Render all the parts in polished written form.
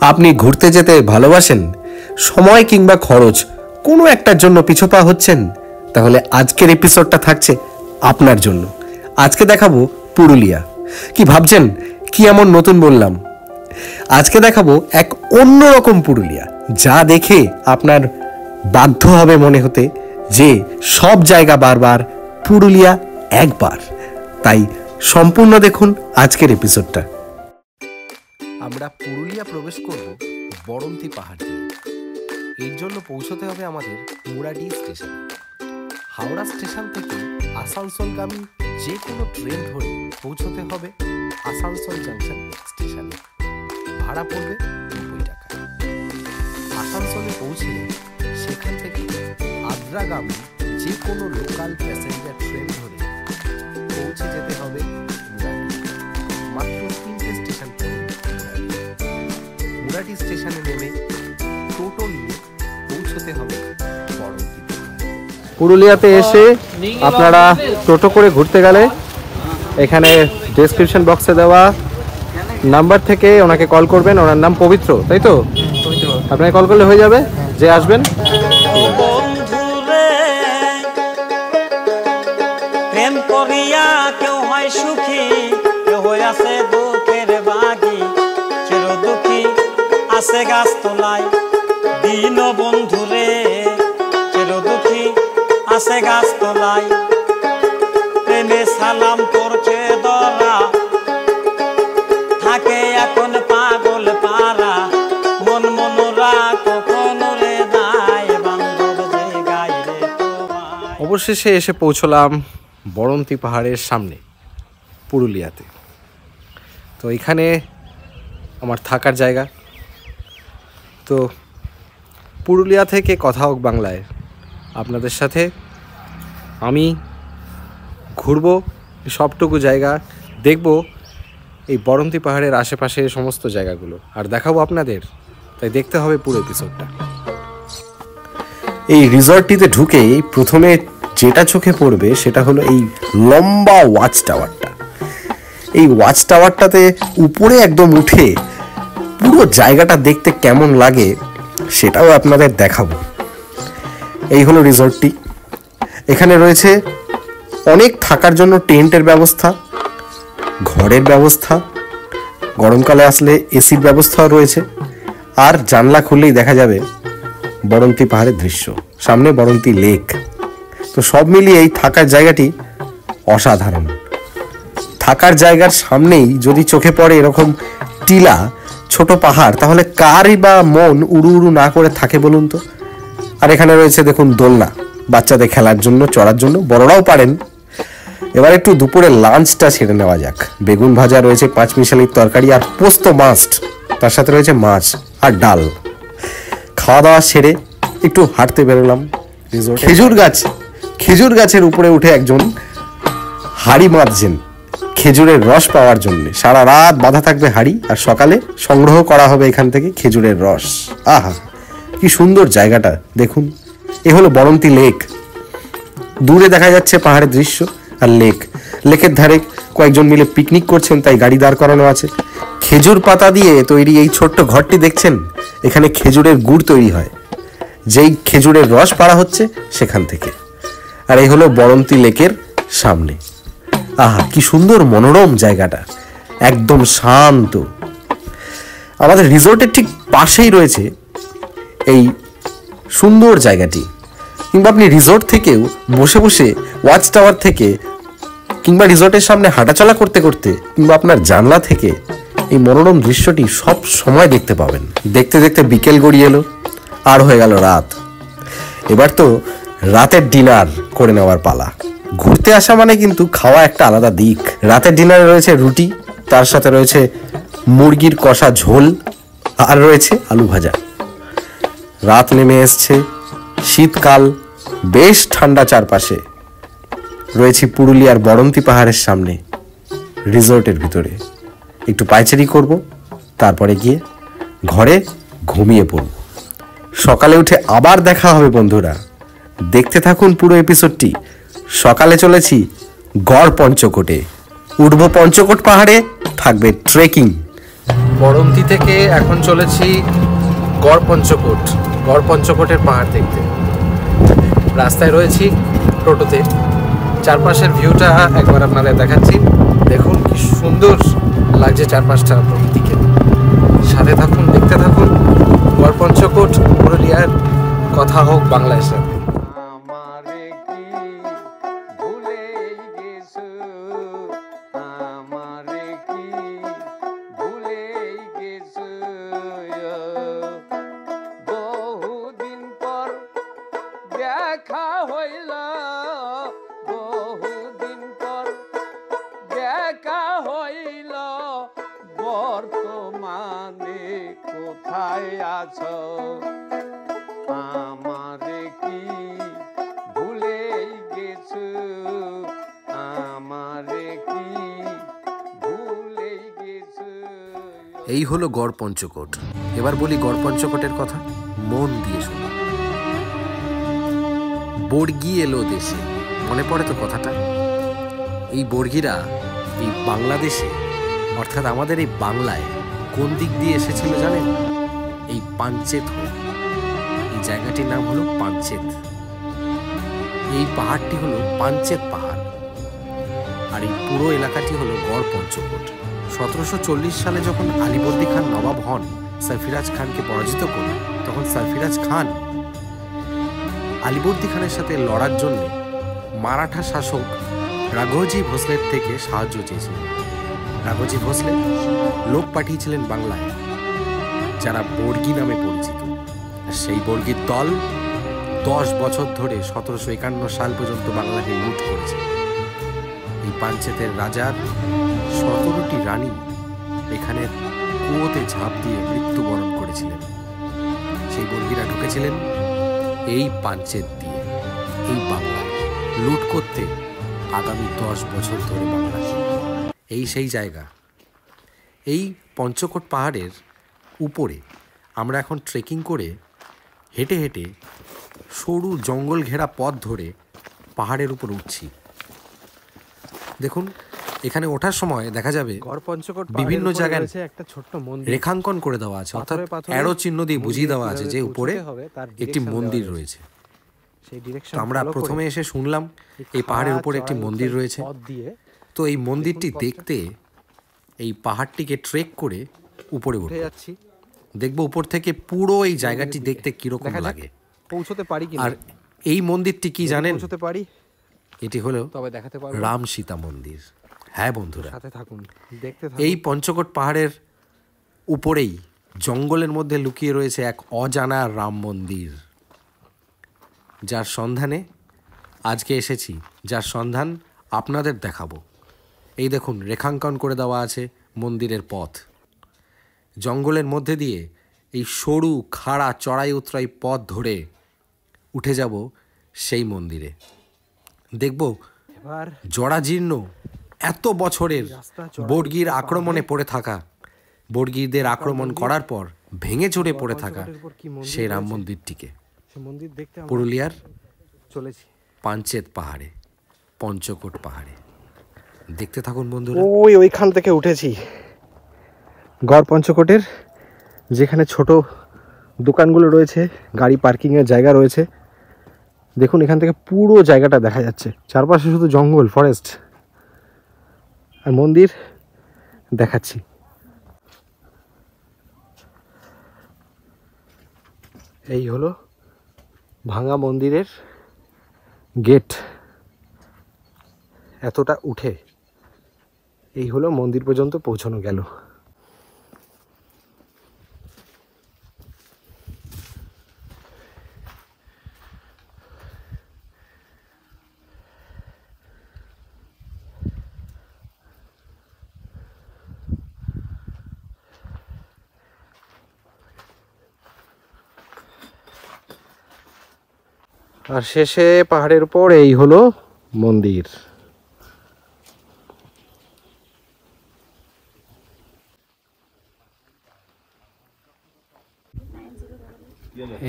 আপনি ঘুরতে যেতে ভালোবাসেন, সময় কিংবা খরচ কোনো একটার জন্য পিছপা হচ্ছেন, তাহলে আজকের এপিসোডটা থাকছে আপনার জন্য। আজকে দেখাবো পুরুলিয়া। কি ভাবছেন কি এমন নতুন বললাম? আজকে দেখাবো এক অন্যরকম পুরুলিয়া, যা দেখে আপনার বাধ্য হবে মনে হতে যে সব জায়গা বারবার, পুরুলিয়া একবার। তাই সম্পূর্ণ দেখুন আজকের এপিসোডটা। আমরা পুরুলিয়া প্রবেশ করব বরন্তি পাহাড় দিয়ে। এর জন্য পৌঁছতে হবে আমাদের মুরাডি স্টেশন। হাওড়া স্টেশন থেকে আসানসোলগামী যে কোনো ট্রেন ধরে পৌঁছতে হবে আসানসোল জাংশন স্টেশনে। ভাড়া পড়বে 90 টাকা। আসানসোলে পৌঁছে সেখান থেকে আদ্রাগামী যে কোনো লোকাল প্যাসেঞ্জার ট্রেন ধরে পৌঁছে যেতে হবে মুরাডি। মাত্র 3টে স্টেশন পড়ে মুরাডি স্টেশনে নেমে টোটো নিয়ে পৌঁছতে হবে বরন্তি। পুরুলিয়াতে এসে আপনারা টোটো করে ঘুরতে গেলে এখানে ডেসক্রিপশন বক্সে দেওয়া নাম্বার থেকে ওনাকে কল করবেন। ওনার নাম পবিত্র, তাই তো? আপনাকে কল করলে হয়ে যাবে, যে আসবেন। প্রেম করিয়া কেউ হয় সুখী, কেউ আছে দুঃখের বাগী। চির দুঃখী আছে গাছ তোলায় দিন বন্ধুরে, চির দুঃখী আছে গাছ তোলায়। প্রেমে সালাম করছে দরা, থাকে এখন পাগল পারা। মন মনোরা কখন রে যায়, বান্ধব যে গায় রে তোমায়। অবশেষে এসে পৌঁছলাম বরন্তি পাহাড়ের সামনে পুরুলিয়াতে। তো এখানে আমার থাকার জায়গা। তো পুরুলিয়া থেকে কথা হোক বাংলায় আপনাদের সাথে আমি ঘুরবো সবটুকু জায়গা, দেখব এই বরন্তি পাহাড়ের আশেপাশে সমস্ত জায়গাগুলো, আর দেখাবো আপনাদের। তাই দেখতে হবে পুরো এপিসোডটা। এই রিসর্টটিতে ঢুকেই প্রথমে যেটা চোখে পড়বে সেটা হলো এই লম্বা ওয়াচ টাওয়ারটা। এই ওয়াচ টাওয়ারটাতে উপরে একদম উঠে পুরো জায়গাটা দেখতে কেমন লাগে সেটাও আপনাদের দেখাবো। এই হলো রিসর্টটি। এখানে রয়েছে অনেক থাকার জন্য টেন্টের ব্যবস্থা, ঘরের ব্যবস্থা, গরমকালে আসলে এসির ব্যবস্থাও রয়েছে, আর জানলা খুললেই দেখা যাবে বরন্তি পাহাড়ের দৃশ্য, সামনে বরন্তি লেক। তো সব মিলিয়ে এই থাকার জায়গাটি অসাধারণ। থাকার জায়গার সামনেই যদি চোখে পড়ে এরকম টিলা ছোট পাহাড়, তাহলে কারই বা মন উড়ু উড়ু না করে থাকে বলুন তো? আর এখানে রয়েছে দেখুন দোলনা, বাচ্চাদের খেলার জন্য, চড়ার জন্য, বড়রাও পারেন। এবার একটু দুপুরে লাঞ্চটা সেরে নেওয়া যাক। বেগুন ভাজা রয়েছে, 5 মিশালির তরকারি আর পোস্ত মাস্ট, তার সাথে রয়েছে মাছ আর ডাল। খাওয়া দাওয়া সেরে একটু হাঁটতে বেরোলাম। খেজুর গাছের উপরে উঠে একজন হাড়ি বাঁধছেন খেজুরের রস পাওয়ার জন্য। সারা রাত বাঁধা থাকবে হাড়ি, আর সকালে সংগ্রহ করা হবে এখান থেকে খেজুরের রস। আহা, কি সুন্দর জায়গাটা দেখুন। এ হলো বরন্তি লেক। দূরে দেখা যাচ্ছে পাহাড়ের দৃশ্য আর লেকের ধারে কয়েকজন মিলে পিকনিক করছেন, তাই গাড়ি দাঁড় করানো আছে। খেজুর পাতা দিয়ে তৈরি এই ছোট্ট ঘরটি দেখছেন, এখানে খেজুরের গুড় তৈরি হয়, যেই খেজুরের রস পাড়া হচ্ছে সেখান থেকে। আর এই হলো বরন্তি লেকের সামনে। আহা, কি সুন্দর মনোরম জায়গাটা, একদম শান্ত। আমাদের রিসোর্টের ঠিক পাশেই রয়েছে এই সুন্দর জায়গাটি। কিংবা আপনি রিসোর্ট থেকেও বসে বসে ওয়াচ টাওয়ার থেকে কিংবা রিসোর্টের সামনে হাঁটাচলা করতে করতে কিংবা আপনার জানলা থেকে এই মনোরম দৃশ্যটি সব সময় দেখতে পাবেন। দেখতে দেখতে বিকেল গড়িয়ে এলো, আর হয়ে গেল রাত। এবার তো রাতের ডিনার করে নেওয়ার পালা। ঘুরতে আসা মানে কিন্তু খাওয়া একটা আলাদা দিক। রাতের ডিনারে রয়েছে রুটি, তার সাথে রয়েছে মুরগির কষা ঝোল, আর রয়েছে আলু ভাজা। রাত নেমে এসছে, শীতকাল, বেশ ঠান্ডা চারপাশে। রয়েছি পুরুলিয়ার বরন্তি পাহাড়ের সামনে রিসোর্টের ভিতরে। একটু পায়চারি করব, তারপরে গিয়ে ঘরে ঘুমিয়ে পড়ব। সকালে উঠে আবার দেখা হবে বন্ধুরা। দেখতে থাকুন পুরো এপিসোডটি। সকালে চলেছি গড় পঞ্চকোটে, উঠব পঞ্চকোট পাহাড়ে, থাকবে ট্রেকিং। বড়ন্তি থেকে এখন চলেছি গড়পঞ্চকোট। গড়পঞ্চকোটের পাহাড় দেখতে রাস্তায় রয়েছি টোটোতে। চারপাশের ভিউটা একবার আপনাদের দেখাচ্ছি। দেখুন কি সুন্দর লাগছে চারপাশটা প্রকৃতিকে। সাথে থাকুন, দেখতে থাকুন। গড়পঞ্চকোট পুরুলিয়ার কথা হোক বাংলার সাথে। দেখা হইল বহুদিন পর, দেখা হইল বর্তমানে কোথায় আছো? আমারে কি ভুলে গেছো? আমারে কি ভুলে গেছো? এই হলো গড়পঞ্চকোট। এবার বলি গড়পঞ্চকোটের কথা, মন দিয়ে শুনুন। বর্গি এলো দেশে, মনে পড়ে তো কথাটা? এই বর্গিরা এই বাংলাদেশে অর্থাৎ আমাদের এই বাংলায় কোন দিক দিয়ে এসেছিল জানেন? এই পাঞ্চেত হয়ে। এই জায়গাটির নাম হলো পাঞ্চেত। এই পাহাড়টি হলো পাঞ্চেত পাহাড়, আর এই পুরো এলাকাটি হলো গড়পঞ্চকোট। 1740 সালে যখন আলীবর্দী খান নবাব হন, সরফিরাজ খানকে পরাজিত করে, তখন সরফিরাজ খান আলীবর্দী খানের সাথে লড়ার জন্য মারাঠা শাসক রাঘোজি ভোসলের থেকে সাহায্য চেয়েছিলেন। রাঘোজি ভোসলে লোক পাঠিয়েছিলেন বাংলায়, যারা বর্গি নামে পরিচিত। আর সেই বর্গির দল 10 বছর ধরে 1751 সাল পর্যন্ত বাংলাকে লুট করেছে। এই পাঞ্চেতের রাজার 17টি রানী এখানে কুয়োতে ঝাঁপ দিয়ে মৃত্যুবরণ করেছিলেন। সেই বর্গিরা ঢুকেছিলেন এই পাঞ্চেত দিয়ে এই বাংলায় লুট করতে আগামী 10 বছর ধরে বাংলাকে। এই সেই জায়গা। এই পঞ্চকোট পাহাড়ের উপরে আমরা এখন ট্রেকিং করে হেঁটে হেঁটে সরু জঙ্গল ঘেরা পথ ধরে পাহাড়ের উপর উঠছি। দেখুন, এখানে ওঠার সময় দেখা যাবে বিভিন্ন জায়গায় একটা ছোট্ট মন্দির রেখাঙ্কন করে দেওয়া আছে, অর্থাৎ অ্যারো চিহ্ন দিয়ে বুঝিয়ে দেওয়া আছে যে উপরে একটি মন্দির রয়েছে। তো আমরা প্রথমে এসে শুনলাম এই পাহাড়ের উপরে একটি মন্দির রয়েছে। তো এই মন্দিরটি দেখতে এই পাহাড়টিকে ট্রেক করে উপরে উঠে যাচ্ছি। দেখবো উপর থেকে পুরো এই জায়গাটি দেখতে কিরকম লাগে, পৌঁছতে পারি কিনা। আর এই মন্দিরটি কি জানেন? পৌঁছতে পারি। এটি হলো রাম সীতা মন্দির। হ্যাঁ বন্ধুরা, সাথে থাকুন, দেখতে থাকুন। এই পঞ্চকোট পাহাড়ের উপরেই জঙ্গলের মধ্যে লুকিয়ে রয়েছে এক অজানা রাম মন্দির, যার সন্ধানে আজকে এসেছি, যার সন্ধান আপনাদের দেখাবো। এই দেখুন, রেখাঙ্কন করে দেওয়া আছে মন্দিরের পথ। জঙ্গলের মধ্যে দিয়ে এই সরু খাড়া চড়াই উতরাই পথ ধরে উঠে যাব সেই মন্দিরে। দেখব জরাজীর্ণ এত বছরের বর্গির আক্রমণে পড়ে থাকা, বর্গিদের আক্রমণ করার পর ভেঙে চড়ে পড়ে থাকা সেই রাম মন্দিরটিকে। পুরুলিয়ার চলেছি পাঞ্চেত পাহাড়ে, পঞ্চকোট পাহাড়ে। দেখতে থাকুন বন্ধুরা। ওইখান থেকে উঠেছি গড়পঞ্চকোটের, যেখানে ছোট দোকানগুলো রয়েছে, গাড়ি পার্কিংয়ের জায়গা রয়েছে। দেখুন, এখান থেকে পুরো জায়গাটা দেখা যাচ্ছে। চারপাশে শুধু জঙ্গল, ফরেস্ট, আর মন্দির দেখাচ্ছি। এই হলো ভাঙা মন্দিরের গেট। এতটা উঠে এই হলো মন্দির পর্যন্ত পৌঁছানো গেল। আর শেষে পাহাড়ের উপর এই হলো মন্দির।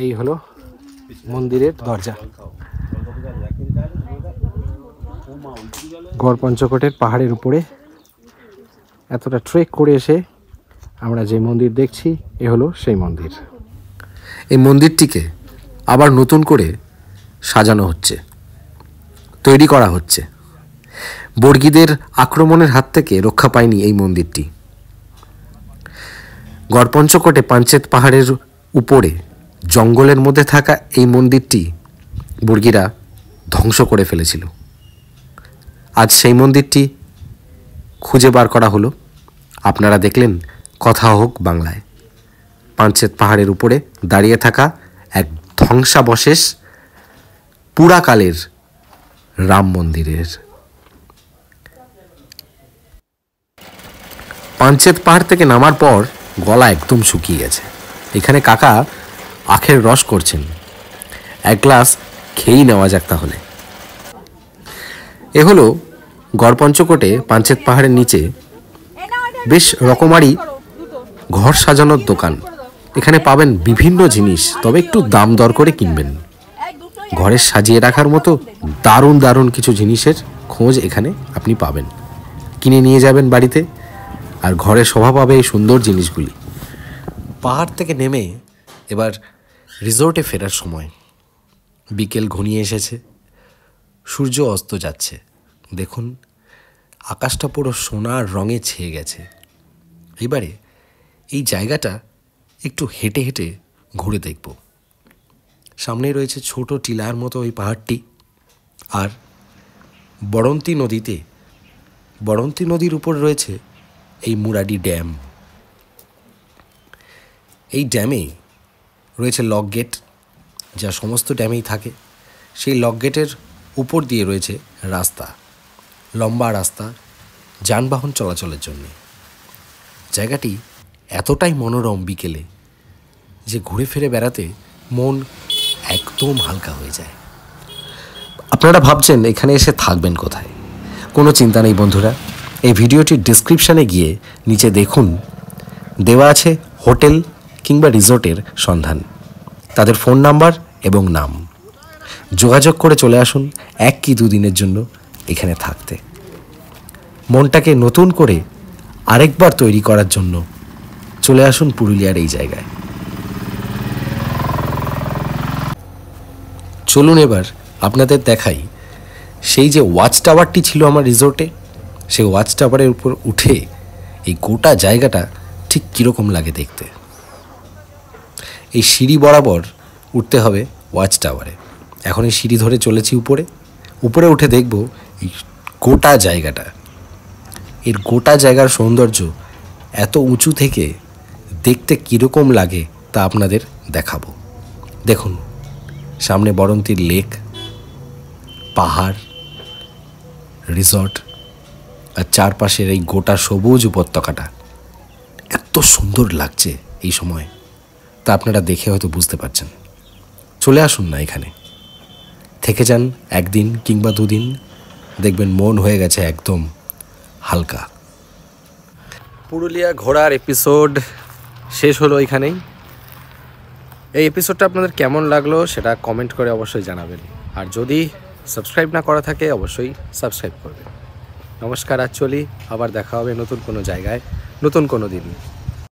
এই হলো মন্দিরের দরজা। গড়পঞ্চকোটের পাহাড়ের উপরে এতটা ট্রেক করে এসে আমরা যে মন্দির দেখছি এ হলো সেই মন্দির। এই মন্দিরটিকে আবার নতুন করে সাজানো হচ্ছে, তৈরি করা হচ্ছে। বর্গীদের আক্রমণের হাত থেকে রক্ষা পায়নি এই মন্দিরটি। গড়পঞ্চকোটে পাঞ্চেত পাহাড়ের উপরে জঙ্গলের মধ্যে থাকা এই মন্দিরটি বর্গীরা ধ্বংস করে ফেলেছিল। আজ সেই মন্দিরটি খুঁজে বার করা হলো। আপনারা দেখলেন কথা হোক বাংলায়। পাঞ্চেত পাহাড়ের উপরে দাঁড়িয়ে থাকা এক ধ্বংসাবশেষ পুরাকালের রাম মন্দিরের। পাঞ্চেত পাহাড় থেকে নামার পর গলা একদম শুকিয়ে গেছে। এখানে কাকা আখের রস করছেন, এক গ্লাস খেয়েই নেওয়া যাক তাহলে। এ হলো গড়পঞ্চকোটে পাঞ্চেত পাহাড়ের নিচে বেশ রকমারি ঘর সাজানোর দোকান। এখানে পাবেন বিভিন্ন জিনিস, তবে একটু দাম দর করে কিনবেন। ঘরে সাজিয়ে রাখার মতো দারুণ দারুণ কিছু জিনিসের খোঁজ এখানে আপনি পাবেন। কিনে নিয়ে যাবেন বাড়িতে, আর ঘরে শোভা পাবে এই সুন্দর জিনিসগুলি। পাহাড় থেকে নেমে এবার রিসোর্টে ফেরার সময়। বিকেল ঘনিয়ে এসেছে, সূর্য অস্ত যাচ্ছে। দেখুন আকাশটা পুরো সোনার রঙে ছেয়ে গেছে। এবারে এই জায়গাটা একটু হেঁটে হেঁটে ঘুরে দেখব। সামনে রয়েছে ছোট টিলার মতো ওই পাহাড়টি, আর বড়ন্তি নদীর উপর রয়েছে এই মুরাডি ড্যাম। এই ড্যামে রয়েছে লক গেট, যা সমস্ত ড্যামেই থাকে। সেই লক গেটের উপর দিয়ে রয়েছে রাস্তা, লম্বা রাস্তা যানবাহন চলাচলের জন্য। জায়গাটি এতটাই মনোরম বিকেলে যে ঘুরে ফিরে বেড়াতে মন একদম হালকা হয়ে যায়। আপনারা ভাবছেন এখানে এসে থাকবেন কোথায়? কোনো চিন্তা নেই বন্ধুরা, এই ভিডিওটির ডিসক্রিপশানে গিয়ে নিচে দেখুন দেওয়া আছে হোটেল কিংবা রিসোর্টের সন্ধান, তাদের ফোন নাম্বার এবং নাম। যোগাযোগ করে চলে আসুন 1 কি 2 দিনের জন্য এখানে থাকতে। মনটাকে নতুন করে আরেকবার তৈরি করার জন্য চলে আসুন পুরুলিয়ার এই জায়গায়। চলুন এবার আপনাদের দেখাই সেই যে ওয়াচ টাওয়ারটি ছিল আমার রিসোর্টে, সেই ওয়াচ টাওয়ারের উপর উঠে এই গোটা জায়গাটা ঠিক কীরকম লাগে দেখতে। এই সিঁড়ি বরাবর উঠতে হবে ওয়াচ টাওয়ারে। এখন এই সিঁড়ি ধরে চলেছি উপরে উঠে দেখব এই গোটা জায়গাটা। এর গোটা জায়গার সৌন্দর্য এত উঁচু থেকে দেখতে কীরকম লাগে তা আপনাদের দেখাবো। দেখুন সামনে বরন্তির লেক, পাহাড়, রিসর্ট, আর চারপাশের এই গোটা সবুজ উপত্যকাটা এত সুন্দর লাগছে এই সময়, তা আপনারা দেখে হয়তো বুঝতে পারছেন। চলে আসুন না এখানে, থেকে যান 1 দিন কিংবা 2 দিন, দেখবেন মন হয়ে গেছে একদম হালকা। পুরুলিয়া ঘোরার এপিসোড শেষ হলো এখানেই। এই এপিসোডটা আপনাদের কেমন লাগলো সেটা কমেন্ট করে অবশ্যই জানাবেন, আর যদি সাবস্ক্রাইব না করা থাকে অবশ্যই সাবস্ক্রাইব করবেন। নমস্কার, আজ চলি, আবার দেখা হবে নতুন কোনো জায়গায় নতুন কোনো দিন।